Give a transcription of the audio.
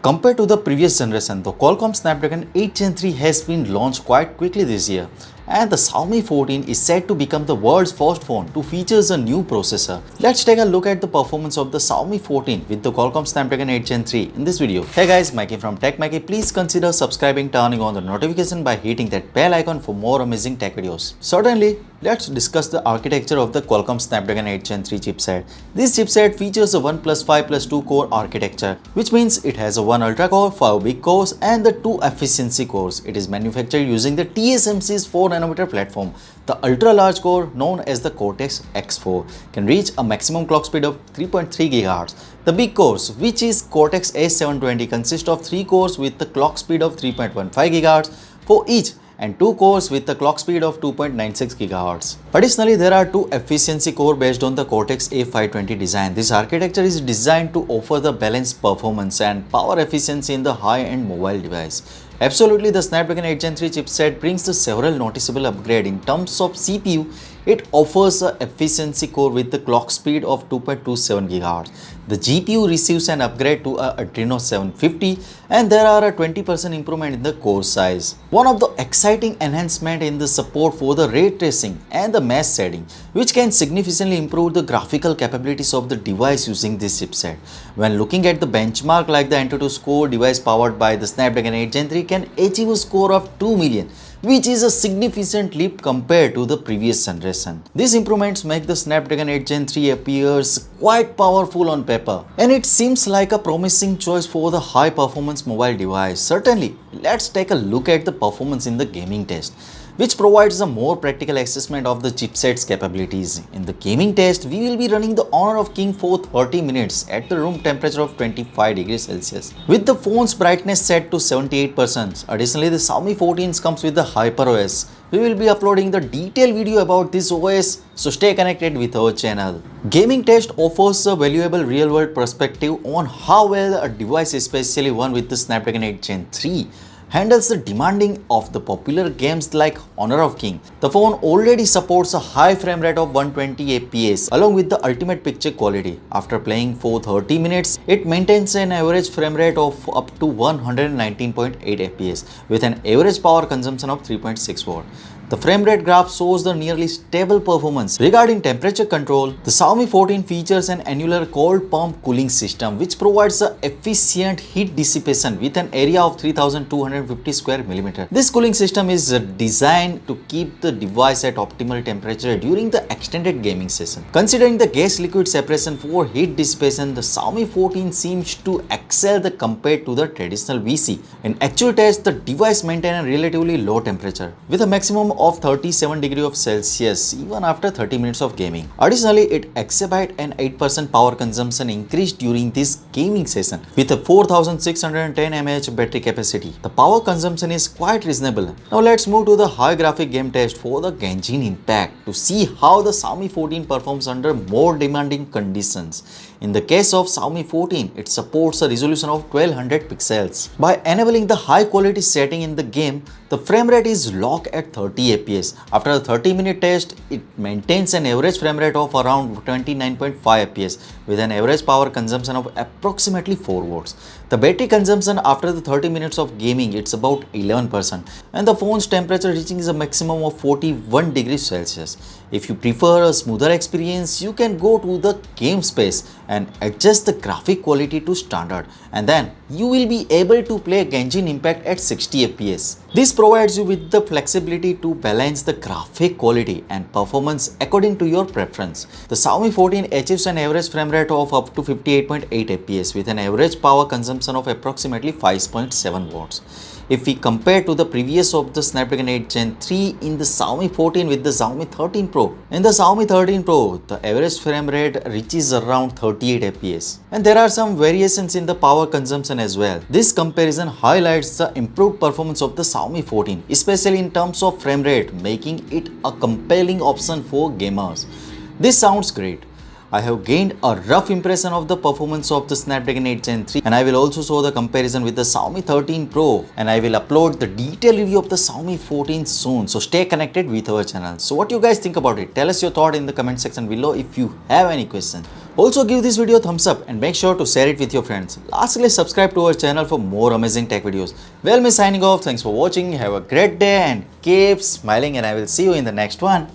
Compared to the previous generation, the Qualcomm Snapdragon 8 Gen 3 has been launched quite quickly this year, and the Xiaomi 14 is set to become the world's first phone to feature a new processor. Let's take a look at the performance of the Xiaomi 14 with the Qualcomm Snapdragon 8 Gen 3 in this video. Hey guys, Maiky from Tech Maiky. Please consider subscribing, turning on the notification by hitting that bell icon for more amazing tech videos. Certainly, let's discuss the architecture of the Qualcomm Snapdragon 8 Gen 3 chipset. This chipset features a 1 plus 5 plus 2 core architecture, which means it has a 1 ultra core, 5 big cores and the 2 efficiency cores. It is manufactured using the TSMC's 4nm platform. The ultra large core, known as the Cortex X4, can reach a maximum clock speed of 3.3 GHz. The big cores, which is Cortex A720, consist of 3 cores with the clock speed of 3.15 GHz for each, and 2 cores with the clock speed of 2.96 GHz. Additionally, there are 2 efficiency cores based on the Cortex A520 design. This architecture is designed to offer the balanced performance and power efficiency in the high-end mobile device. Absolutely, the Snapdragon 8 Gen 3 chipset brings the several noticeable upgrades. In terms of CPU, it offers an efficiency core with the clock speed of 2.27 GHz. The GPU receives an upgrade to a Adreno 750, and there are a 20% improvement in the core size. One of the exciting enhancements in the support for the ray tracing and the mesh shading, which can significantly improve the graphical capabilities of the device using this chipset. When looking at the benchmark like the Antutu score, device powered by the Snapdragon 8 Gen 3 can achieve a score of 2 million, which is a significant leap compared to the previous generation. These improvements make the Snapdragon 8 Gen 3 appears quite powerful on paper, and it seems like a promising choice for the high-performance mobile device. Certainly, let's take a look at the performance in the gaming test, which provides a more practical assessment of the chipset's capabilities. In the gaming test, we will be running the Honor of King for 30 minutes at the room temperature of 25 degrees Celsius, with the phone's brightness set to 78%. Additionally, the Xiaomi 14 comes with the HyperOS. We will be uploading the detailed video about this OS, so stay connected with our channel. Gaming test offers a valuable real-world perspective on how well a device, especially one with the Snapdragon 8 Gen 3, handles the demanding of the popular games like Honor of King. The phone already supports a high frame rate of 120 fps along with the ultimate picture quality. After playing for 30 minutes, it maintains an average frame rate of up to 119.8 fps with an average power consumption of 3.6 watt. The frame rate graph shows the nearly stable performance. Regarding temperature control, the Xiaomi 14 features an annular cold pump cooling system which provides an efficient heat dissipation with an area of 3250 square millimeter. This cooling system is designed to keep the device at optimal temperature during the extended gaming session. Considering the gas liquid separation for heat dissipation, the Xiaomi 14 seems to excel compared to the traditional VC. In actual test, the device maintains a relatively low temperature with a maximum of 37 degrees Celsius even after 30 minutes of gaming. Additionally, it exhibits an 8% power consumption increase during this gaming session with a 4610 mAh battery capacity. The power consumption is quite reasonable. Now let's move to the high graphic game test for the Genshin Impact to see how the Xiaomi 14 performs under more demanding conditions. In the case of Xiaomi 14, it supports a resolution of 1200 pixels. By enabling the high quality setting in the game, the frame rate is locked at 30 fps. After a 30-minute test, it maintains an average frame rate of around 29.5 fps with an average power consumption of approximately 4 watts. The battery consumption after the 30 minutes of gaming, it's about 11%, and the phone's temperature reaching is a maximum of 41 degrees Celsius. If you prefer a smoother experience, you can go to the game space and adjust the graphic quality to standard, and then you will be able to play Genshin Impact at 60 fps. This provides you with the flexibility to balance the graphic quality and performance according to your preference. The Xiaomi 14 achieves an average frame rate of up to 58.8 fps with an average power consumption of approximately 5.7 watts. If we compare to the previous of the Snapdragon 8 Gen 3 in the Xiaomi 14 with the Xiaomi 13 Pro. In the Xiaomi 13 Pro, the average frame rate reaches around 38 fps. And there are some variations in the power consumption as well. This comparison highlights the improved performance of the Xiaomi 14, especially in terms of frame rate, making it a compelling option for gamers. This sounds great. I have gained a rough impression of the performance of the Snapdragon 8 Gen 3, and I will also show the comparison with the Xiaomi 13 Pro, and I will upload the detailed review of the Xiaomi 14 soon, so stay connected with our channel. So what you guys think about it? Tell us your thought in the comment section below. If you have any question, Also give this video a thumbs up and make sure to share it with your friends. Lastly, subscribe to our channel for more amazing tech videos. Well, me signing off. Thanks for watching. Have a great day and keep smiling, and I will see you in the next one.